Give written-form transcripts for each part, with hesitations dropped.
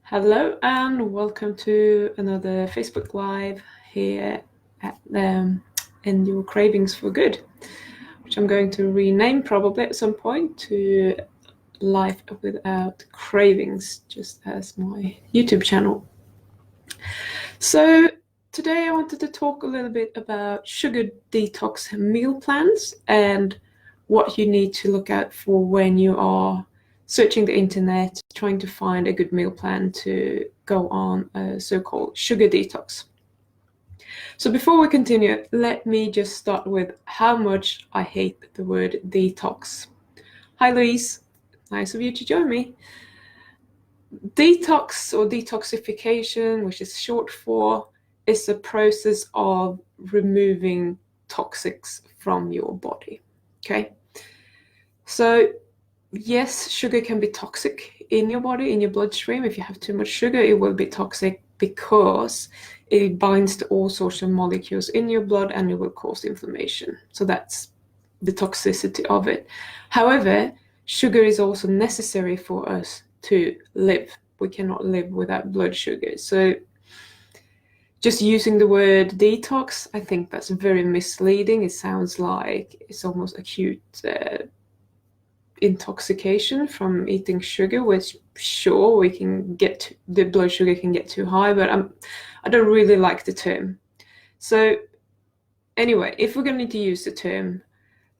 Hello and welcome to another Facebook Live here at in your Cravings for Good, which I'm going to rename probably at some point to Life Without Cravings, just as my YouTube channel. So today I wanted to talk a little bit about sugar detox meal plans and what you need to look out for when you are searching the internet, trying to find a good meal plan to go on a so-called sugar detox. So before we continue, let me just start with how much I hate the word detox. Hi Louise, nice of you to join me. Detox or detoxification, which is short for, is a process of removing toxics from your body. Okay, so yes, sugar can be toxic in your body, in your bloodstream. If you have too much sugar, it will be toxic because it binds to all sorts of molecules in your blood and it will cause inflammation. So that's the toxicity of it. However, sugar is also necessary for us to live. We cannot live without blood sugar. So just using the word detox, I think that's very misleading. It sounds like it's almost acute intoxication from eating sugar, which sure we can get the blood sugar can get too high, but I don't really like the term. So anyway, if we're going to use the term,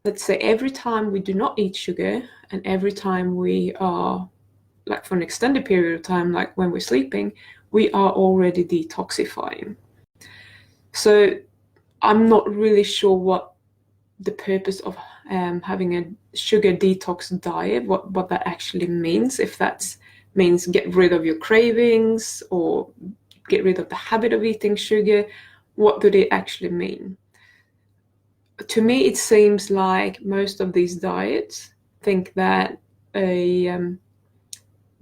let's say every time we do not eat sugar and every time we are, like for an extended period of time, like when we're sleeping, we are already detoxifying. So I'm not really sure what the purpose of having a sugar detox diet, what that actually means, if that means get rid of your cravings or get rid of the habit of eating sugar. What do they actually mean? To me, it seems like most of these diets think that a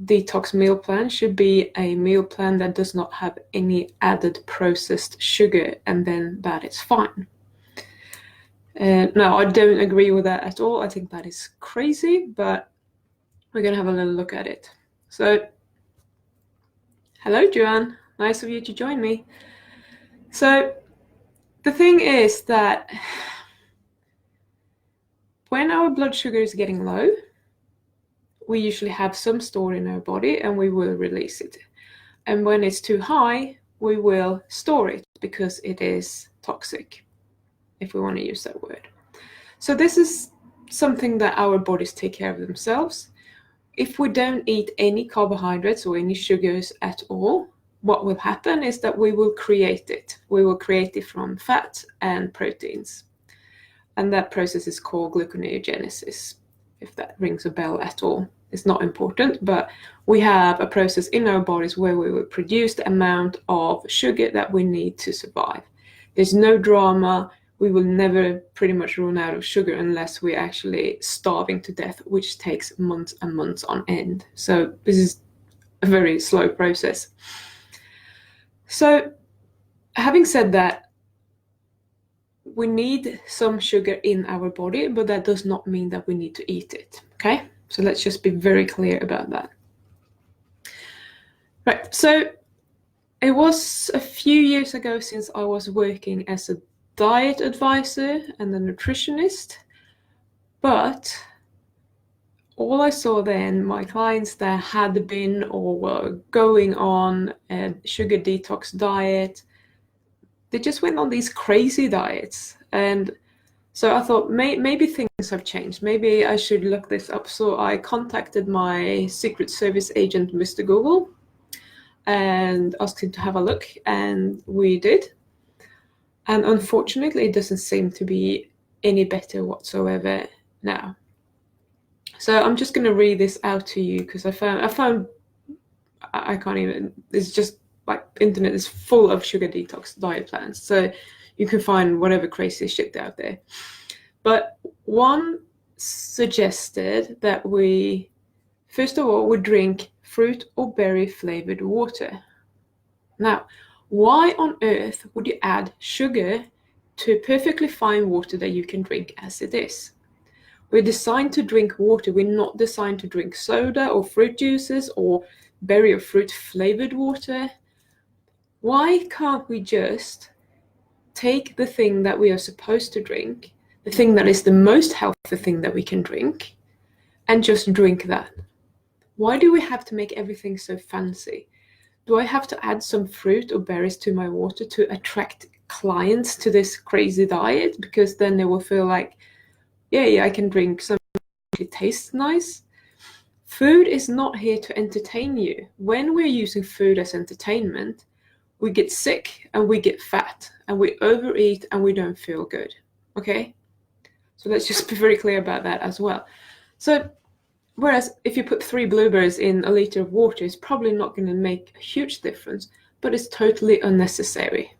detox meal plan should be a meal plan that does not have any added processed sugar, and then that is fine. No, I don't agree with that at all. I think that is crazy, but we're going to have a little look at it. So, hello, Joanne. Nice of you to join me. So, the thing is that when our blood sugar is getting low, we usually have some stored in our body and we will release it. And when it's too high, we will store it because it is toxic, if we want to use that word. So this is something that our bodies take care of themselves. If we don't eat any carbohydrates or any sugars at all, what will happen is that we will create it. We will create it from fat and proteins. And that process is called gluconeogenesis, if that rings a bell at all. It's not important, but we have a process in our bodies where we will produce the amount of sugar that we need to survive. There's no drama. We will never pretty much run out of sugar unless we're actually starving to death, which takes months and months on end. So this is a very slow process. So having said that, we need some sugar in our body, but that does not mean that we need to eat it, okay? So let's just be very clear about that. Right, so it was a few years ago since I was working as a diet advisor and a nutritionist, but all I saw then, my clients that had been or were going on a sugar detox diet, they just went on these crazy diets. And so I thought maybe things have changed. Maybe I should look this up. So I contacted my Secret Service agent, Mr. Google, and asked him to have a look, and we did. And unfortunately, it doesn't seem to be any better whatsoever now. So I'm just going to read this out to you because I found I can't even. It's just like internet is full of sugar detox diet plans, so you can find whatever crazy shit out there. But one suggested that we, first of all, would drink fruit or berry flavored water. Now, why on earth would you add sugar to perfectly fine water that you can drink as it is? We're designed to drink water. We're not designed to drink soda or fruit juices or berry or fruit flavored water. Why can't we just take the thing that we are supposed to drink, the thing that is the most healthy thing that we can drink, and just drink that? Why do we have to make everything so fancy? Do I have to add some fruit or berries to my water to attract clients to this crazy diet? Because then they will feel like, yeah, I can drink something that tastes nice. Food is not here to entertain you. When we're using food as entertainment, we get sick and we get fat and we overeat and we don't feel good. Okay? So let's just be very clear about that as well. So whereas if you put 3 blueberries in a liter of water, it's probably not going to make a huge difference, but it's totally unnecessary.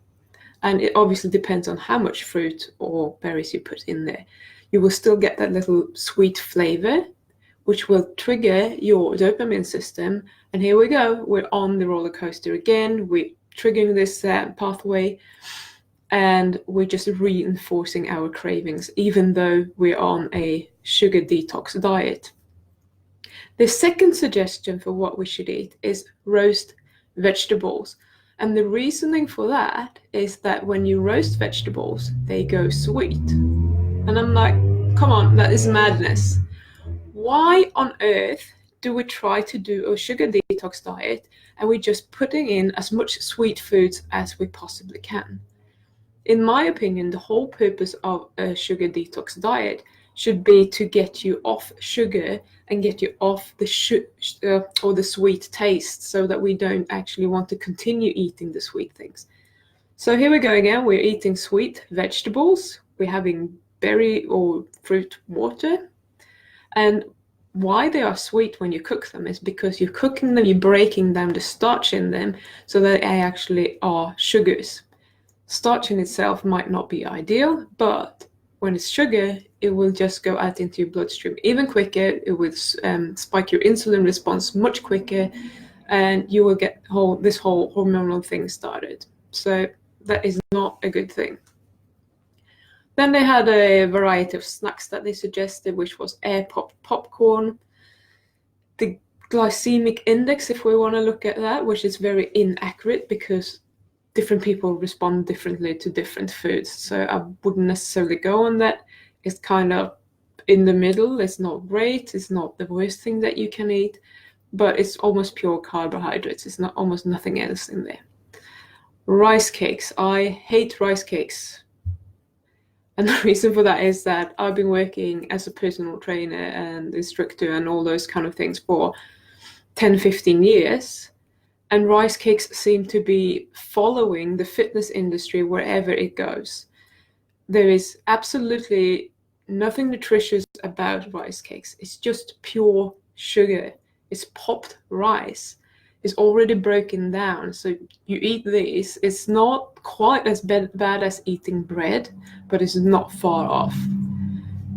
And it obviously depends on how much fruit or berries you put in there. You will still get that little sweet flavor, which will trigger your dopamine system. And here we go, we're on the roller coaster again. We're triggering this pathway, and we're just reinforcing our cravings, even though we're on a sugar detox diet. The second suggestion for what we should eat is roast vegetables. And the reasoning for that is that when you roast vegetables, they go sweet. And I'm like, come on, that is madness. Why on earth do we try to do a sugar detox diet and we're just putting in as much sweet foods as we possibly can? In my opinion, the whole purpose of a sugar detox diet should be to get you off sugar and get you off the or the sweet taste, so that we don't actually want to continue eating the sweet things. So here we go again. We're eating sweet vegetables. We're having berry or fruit water. And why they are sweet when you cook them is because you're cooking them, you're breaking down the starch in them so that they actually are sugars. Starch in itself might not be ideal, but when it's sugar, it will just go out into your bloodstream even quicker. It will spike your insulin response much quicker, and you will get this whole hormonal thing started. So that is not a good thing. Then they had a variety of snacks that they suggested, which was air-popped popcorn, the glycemic index, if we want to look at that, which is very inaccurate because different people respond differently to different foods. So I wouldn't necessarily go on that. It's kind of in the middle. It's not great. It's not the worst thing that you can eat, but it's almost pure carbohydrates. It's not almost nothing else in there. Rice cakes. I hate rice cakes. And the reason for that is that I've been working as a personal trainer and instructor and all those kind of things for 10, 15 years. And rice cakes seem to be following the fitness industry wherever it goes. There is absolutely nothing nutritious about rice cakes. It's just pure sugar. It's popped rice. It's already broken down. So you eat this. It's not quite as bad as eating bread, but it's not far off.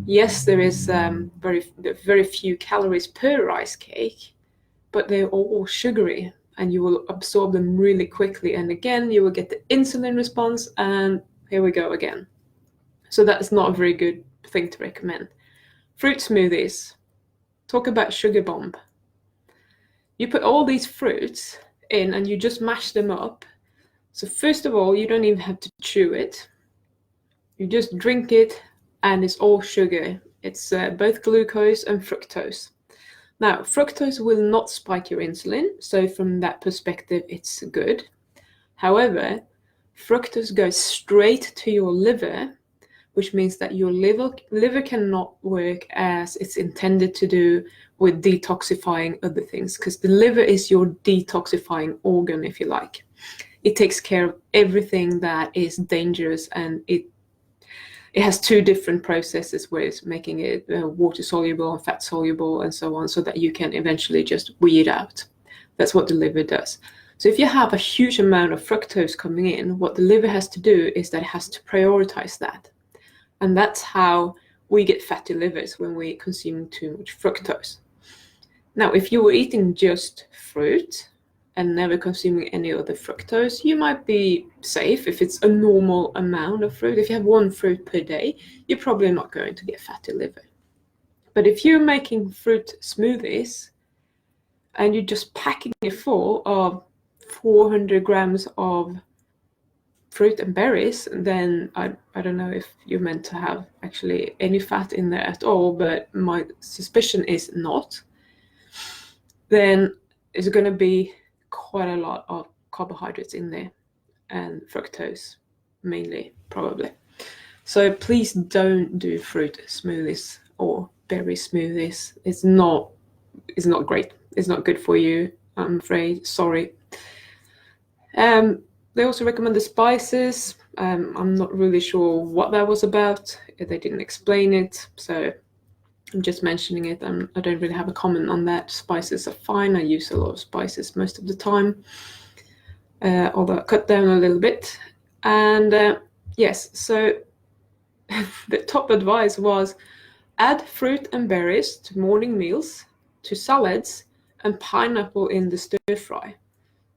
Yes, there is very few calories per rice cake, but they're all sugary, and you will absorb them really quickly. And again, you will get the insulin response, and here we go again. So that's not a very good thing to recommend. Fruit smoothies. Talk about sugar bomb. You put all these fruits in and you just mash them up. So first of all, you don't even have to chew it. You just drink it, and it's all sugar. It's both glucose and fructose. Now, fructose will not spike your insulin, so from that perspective, it's good. However, fructose goes straight to your liver, which means that your liver cannot work as it's intended to do with detoxifying other things, because the liver is your detoxifying organ, if you like. It takes care of everything that is dangerous, and it has 2 different processes where it's making it water soluble and fat soluble and so on, so that you can eventually just weed out. That's what the liver does. So if you have a huge amount of fructose coming in, what the liver has to do is that it has to prioritize that. And that's how we get fatty livers, when we consume too much fructose. Now, if you were eating just fruit and never consuming any other fructose, you might be safe if it's a normal amount of fruit. If you have 1 fruit per day, you're probably not going to get fatty liver. But if you're making fruit smoothies and you're just packing it full of 400 grams of fruit and berries, then I don't know if you're meant to have actually any fat in there at all, but my suspicion is not. Then it's going to be quite a lot of carbohydrates in there, and fructose mainly, probably. So please don't do fruit smoothies or berry smoothies. It's not great. It's not good for you, I'm afraid. Sorry. They also recommend the spices. I'm not really sure what that was about. They didn't explain it, so I'm just mentioning it. I don't really have a comment on that. Spices are fine. I use a lot of spices most of the time, although I cut down a little bit. And yes, so the top advice was add fruit and berries to morning meals, to salads, and pineapple in the stir fry.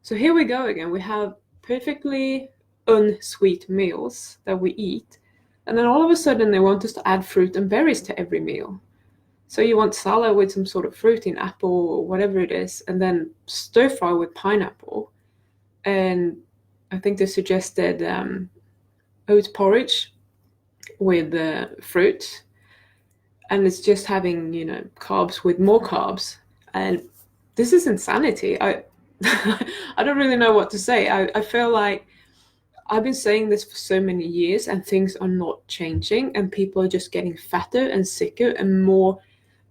So here we go again. We have perfectly unsweet meals that we eat, and then all of a sudden they want us to add fruit and berries to every meal. So you want salad with some sort of fruit in, apple or whatever it is, and then stir fry with pineapple. And I think they suggested oat porridge with fruit, and it's just having, carbs with more carbs. And this is insanity. I don't really know what to say. I feel like I've been saying this for so many years, and things are not changing, and people are just getting fatter and sicker and more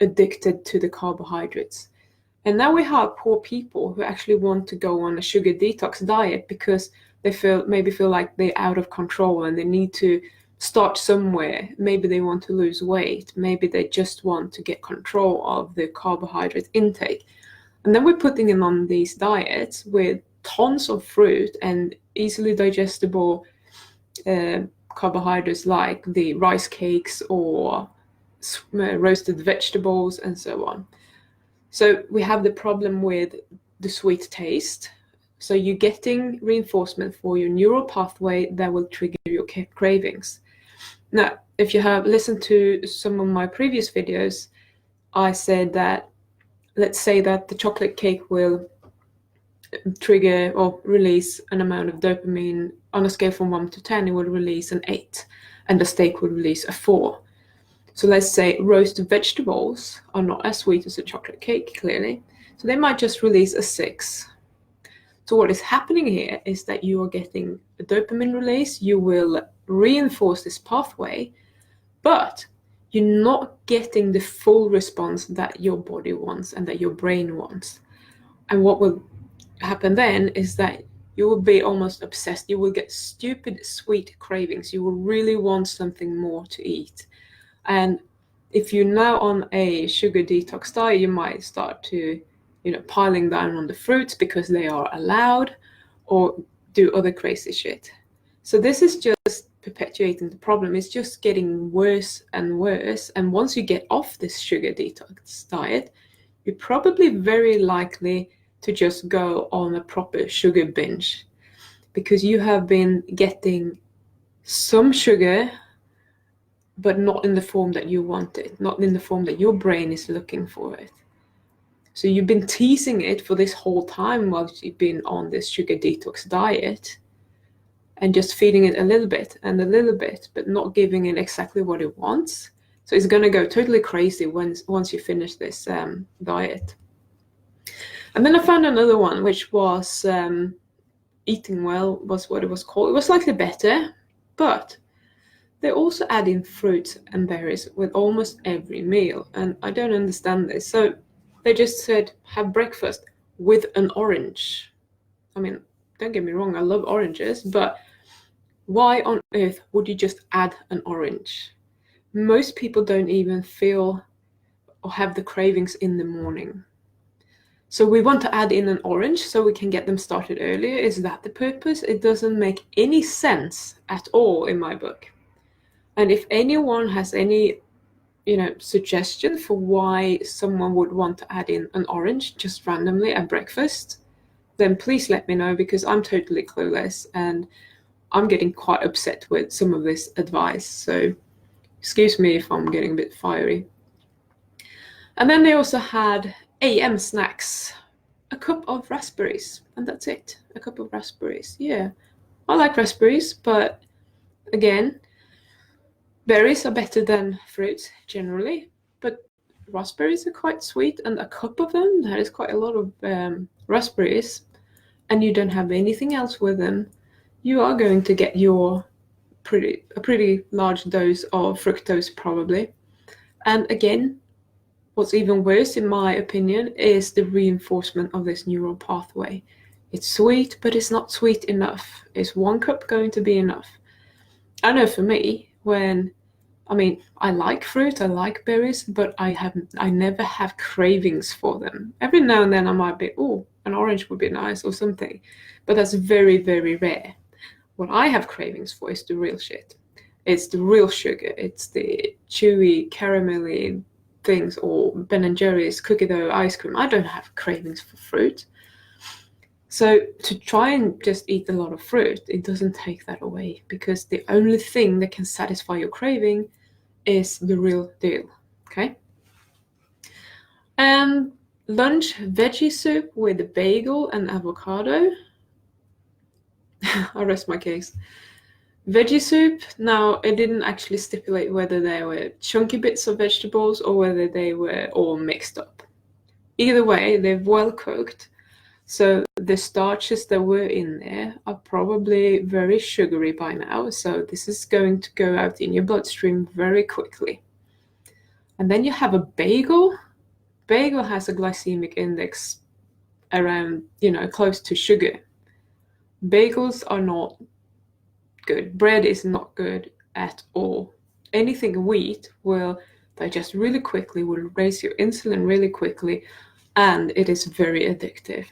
addicted to the carbohydrates. And now we have poor people who actually want to go on a sugar detox diet because they maybe feel like they're out of control and they need to start somewhere. Maybe they want to lose weight. Maybe they just want to get control of the carbohydrate intake. And then we're putting them on these diets with tons of fruit and easily digestible carbohydrates like the rice cakes or roasted vegetables and so on. So we have the problem with the sweet taste. So you're getting reinforcement for your neural pathway that will trigger your cravings. Now, if you have listened to some of my previous videos, I said that, let's say that the chocolate cake will trigger or release an amount of dopamine on a scale from 1 to 10, it will release an 8, and the steak will release a 4. So let's say roasted vegetables are not as sweet as a chocolate cake, clearly. So they might just release a 6. So what is happening here is that you are getting a dopamine release. You will reinforce this pathway, but you're not getting the full response that your body wants and that your brain wants. And what will happen then is that you will be almost obsessed. You will get stupid sweet cravings. You will really want something more to eat. And if you're now on a sugar detox diet, you might start to, piling down on the fruits because they are allowed, or do other crazy shit. So this is just perpetuating the problem. It's just getting worse and worse. And once you get off this sugar detox diet, you're probably very likely to just go on a proper sugar binge, because you have been getting some sugar, but not in the form that you want it, not in the form that your brain is looking for it. So you've been teasing it for this whole time while you've been on this sugar detox diet, and just feeding it a little bit and a little bit, but not giving it exactly what it wants. So it's going to go totally crazy once you finish this diet. And then I found another one, which was Eating Well was what it was called. It was slightly better, but they also add in fruits and berries with almost every meal, and I don't understand this. So they just said, have breakfast with an orange. I mean, don't get me wrong, I love oranges, but why on earth would you just add an orange? Most people don't even feel or have the cravings in the morning. So we want to add in an orange so we can get them started earlier. Is that the purpose? It doesn't make any sense at all in my book. And if anyone has any, suggestion for why someone would want to add in an orange just randomly at breakfast, then please let me know, because I'm totally clueless and I'm getting quite upset with some of this advice. So excuse me if I'm getting a bit fiery. And then they also had AM snacks. a cup of raspberries, and that's it. A cup of raspberries. Yeah, I like raspberries, but again, berries are better than fruits generally. But raspberries are quite sweet, and a cup of them, that is quite a lot of raspberries, and you don't have anything else with them, you are going to get a pretty large dose of fructose probably. And again, what's even worse, in my opinion, is the reinforcement of this neural pathway. It's sweet, but it's not sweet enough. Is 1 cup going to be enough? I know for me, I like fruit, I like berries, but I never have cravings for them. Every now and then I might be, oh, an orange would be nice or something, but that's very, very rare. What I have cravings for is the real shit. It's the real sugar. It's the chewy, caramelly things, or Ben & Jerry's cookie dough ice cream. I don't have cravings for fruit. So to try and just eat a lot of fruit, it doesn't take that away, because the only thing that can satisfy your craving is the real deal, okay? And lunch, veggie soup with a bagel and avocado. I rest my case. Veggie soup, now it didn't actually stipulate whether they were chunky bits of vegetables or whether they were all mixed up. Either way, they're well cooked, so the starches that were in there are probably very sugary by now, so this is going to go out in your bloodstream very quickly. And then you have a bagel. Bagel has a glycemic index around, close to sugar. Bagels are not good. Bread is not good at all. Anything wheat will digest really quickly, will raise your insulin really quickly, and it is very addictive.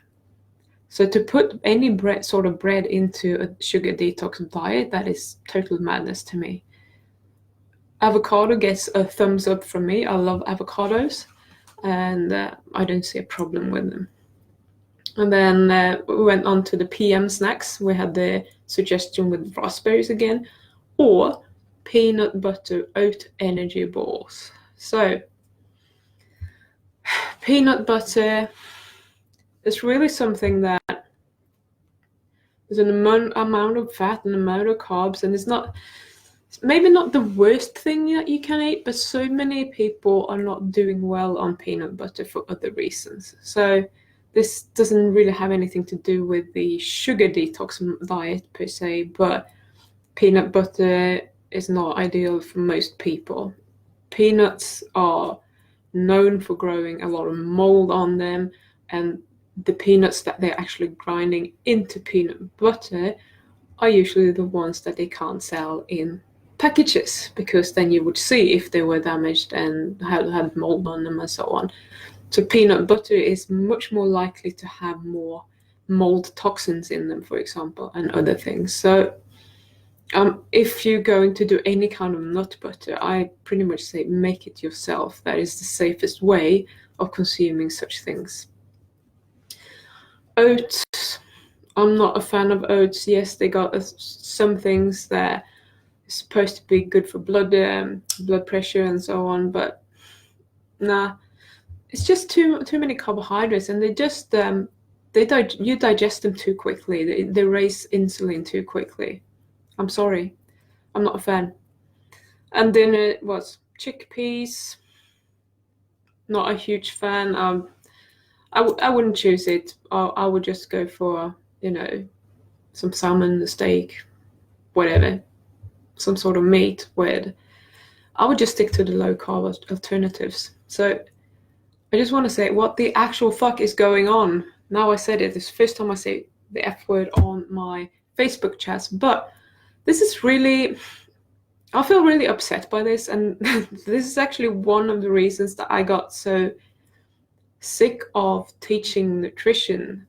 So to put any sort of bread into a sugar detox diet, that is total madness to me. Avocado gets a thumbs up from me. I love avocados, and I don't see a problem with them. And then we went on to the PM snacks. We had the suggestion with raspberries again, or peanut butter oat energy balls. So peanut butter is really something that there's an amount of fat and amount of carbs, and it's maybe not the worst thing that you can eat, but so many people are not doing well on peanut butter for other reasons. So this doesn't really have anything to do with the sugar detox diet per se, but peanut butter is not ideal for most people. Peanuts are known for growing a lot of mold on them, and the peanuts that they're actually grinding into peanut butter are usually the ones that they can't sell in packages, because then you would see if they were damaged and had mold on them and so on. So peanut butter is much more likely to have more mold toxins in them, for example, and other things. So if you're going to do any kind of nut butter, I pretty much say make it yourself. That is the safest way of consuming such things. Oats, I'm not a fan of oats. Yes, they got some things that are supposed to be good for blood pressure and so on, but nah, it's just too many carbohydrates, and they just you digest them too quickly. They raise insulin too quickly. I'm sorry, I'm not a fan. And then it was chickpeas. Not a huge fan. I wouldn't choose it. I would just go for some salmon, a steak, whatever, some sort of meat. I would just stick to the low carb alternatives. So I just want to say, what the actual fuck is going on? Now I said it. This is the first time I say the F word on my Facebook chats, but this is really, I feel really upset by this, and this is actually one of the reasons that I got so sick of teaching nutrition,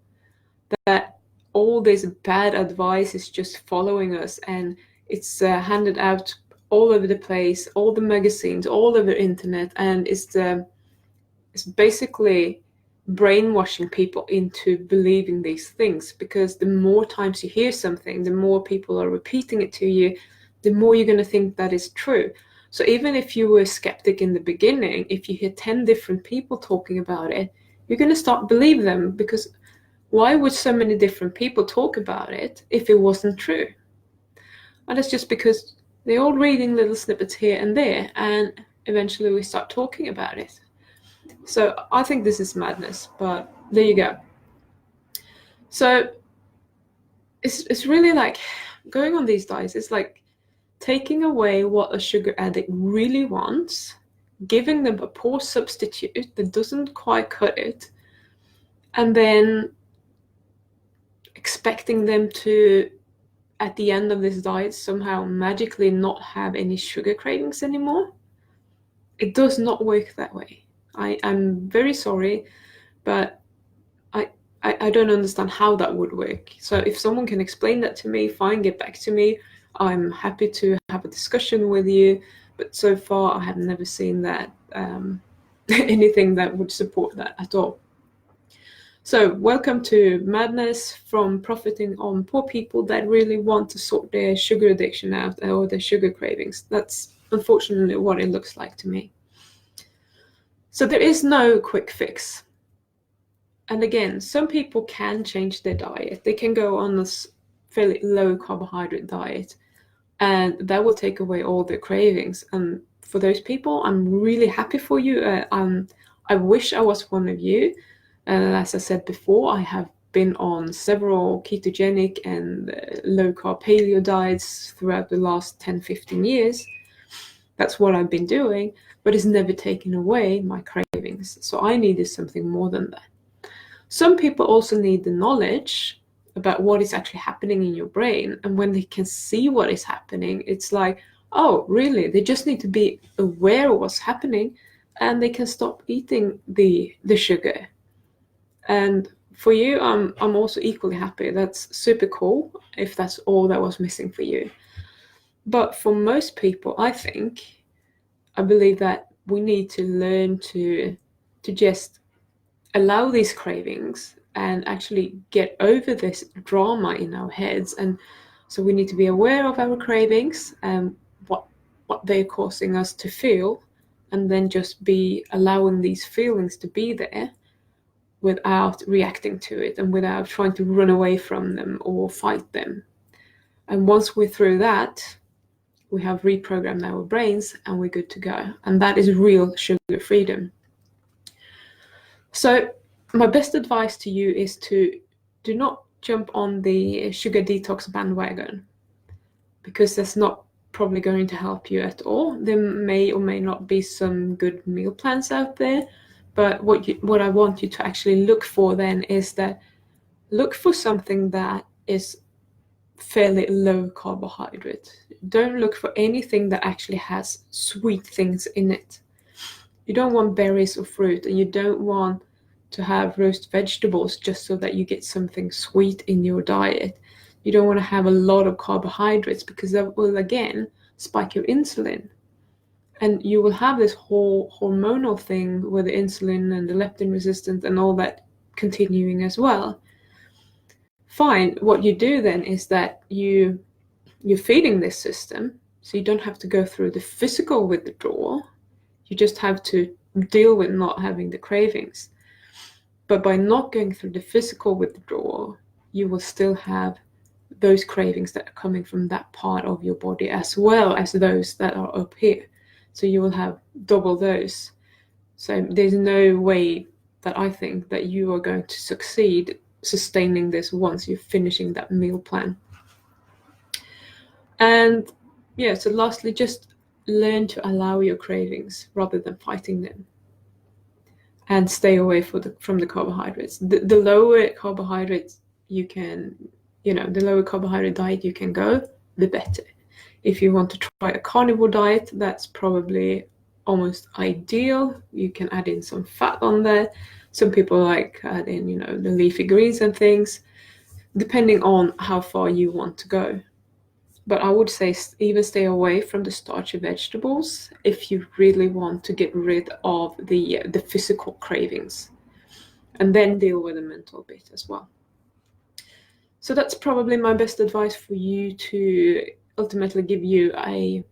that all this bad advice is just following us, and it's handed out all over the place, all the magazines, all over the internet, and it's basically brainwashing people into believing these things, because the more times you hear something, the more people are repeating it to you, the more you're going to think that is true. So even if you were a skeptic in the beginning, if you hear 10 different people talking about it, you're going to start believe them, because Why would so many different people talk about it if it wasn't true? And that's just because they're all reading little snippets here and there, and eventually we start talking about it. So I think this is madness, but there you go. So it's really like going on these diets. It's like taking away what a sugar addict really wants, giving them a poor substitute that doesn't quite cut it, and then expecting them to, at the end of this diet, somehow magically not have any sugar cravings anymore. It does not work that way. I'm very sorry, but I don't understand how that would work. So if someone can explain that to me, fine, get back to me. I'm happy to have a discussion with you, but so far I have never seen that anything that would support that at all. So welcome to madness from profiting on poor people that really want to sort their sugar addiction out or their sugar cravings. That's unfortunately what it looks like to me. So there is no quick fix. And again, some people can change their diet. They can go on this fairly low carbohydrate diet, and that will take away all their cravings. And for those people, I'm really happy for you. I wish I was one of you. As I said before, I have been on several ketogenic and low carb paleo diets throughout the last 10-15 years. That's what I've been doing, but it's never taken away my cravings. So I needed something more than that. Some people also need the knowledge about what is actually happening in your brain. And when they can see what is happening, it's like, oh, really? They just need to be aware of what's happening, and they can stop eating the sugar. And for you, I'm also equally happy. That's super cool if that's all that was missing for you. But for most people, I believe that we need to learn to just allow these cravings and actually get over this drama in our heads. And so we need to be aware of our cravings and what they're causing us to feel, and then just be allowing these feelings to be there without reacting to it and without trying to run away from them or fight them. And once we're through that, we have reprogrammed our brains and we're good to go. And that is real sugar freedom. So my best advice to you is to do not jump on the sugar detox bandwagon, because that's not probably going to help you at all. There may or may not be some good meal plans out there, but what I want you to actually look for then is that look for something that is fairly low carbohydrate. Don't look for anything that actually has sweet things in it. You don't want berries or fruit, and you don't want to have roast vegetables just so that you get something sweet in your diet. You don't want to have a lot of carbohydrates, because that will again spike your insulin. And you will have this whole hormonal thing with the insulin and the leptin resistance and all that continuing as well. Fine, what you do then is that you're feeding this system, so you don't have to go through the physical withdrawal. You just have to deal with not having the cravings. But by not going through the physical withdrawal, you will still have those cravings that are coming from that part of your body, as well as those that are up here. So you will have double those. So there's no way that I think that you are going to succeed sustaining this once you're finishing that meal plan. And yeah, so lastly, just learn to allow your cravings rather than fighting them. And stay away from the carbohydrates. The lower carbohydrates you can, the lower carbohydrate diet you can go, the better. If you want to try a carnivore diet, that's probably almost ideal. You can add in some fat on there. Some people like add in, the leafy greens and things, depending on how far you want to go. But I would say even stay away from the starchy vegetables if you really want to get rid of the physical cravings, and then deal with the mental bit as well. So that's probably my best advice for you, to ultimately give you a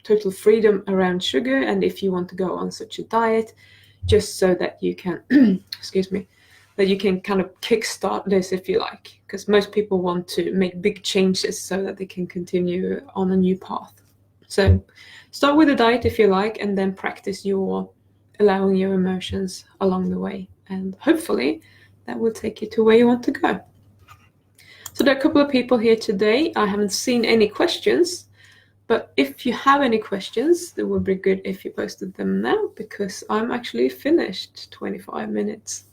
total freedom around sugar. And if you want to go on such a diet, just so that you can excuse me, that you can kind of kickstart this if you like, because most people want to make big changes so that they can continue on a new path. So start with a diet if you like, and then practice your allowing your emotions along the way, and hopefully that will take you to where you want to go. So there are a couple of people here today. I haven't seen any questions, but if you have any questions, it would be good if you posted them now, because I'm actually finished 25 minutes.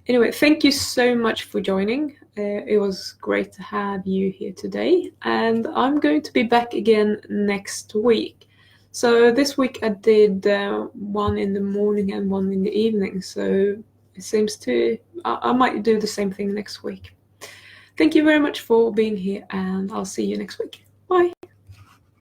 Anyway, thank you so much for joining. It was great to have you here today, and I'm going to be back again next week. So this week I did one in the morning and one in the evening, so it seems I might do the same thing next week. Thank you very much for being here, and I'll see you next week.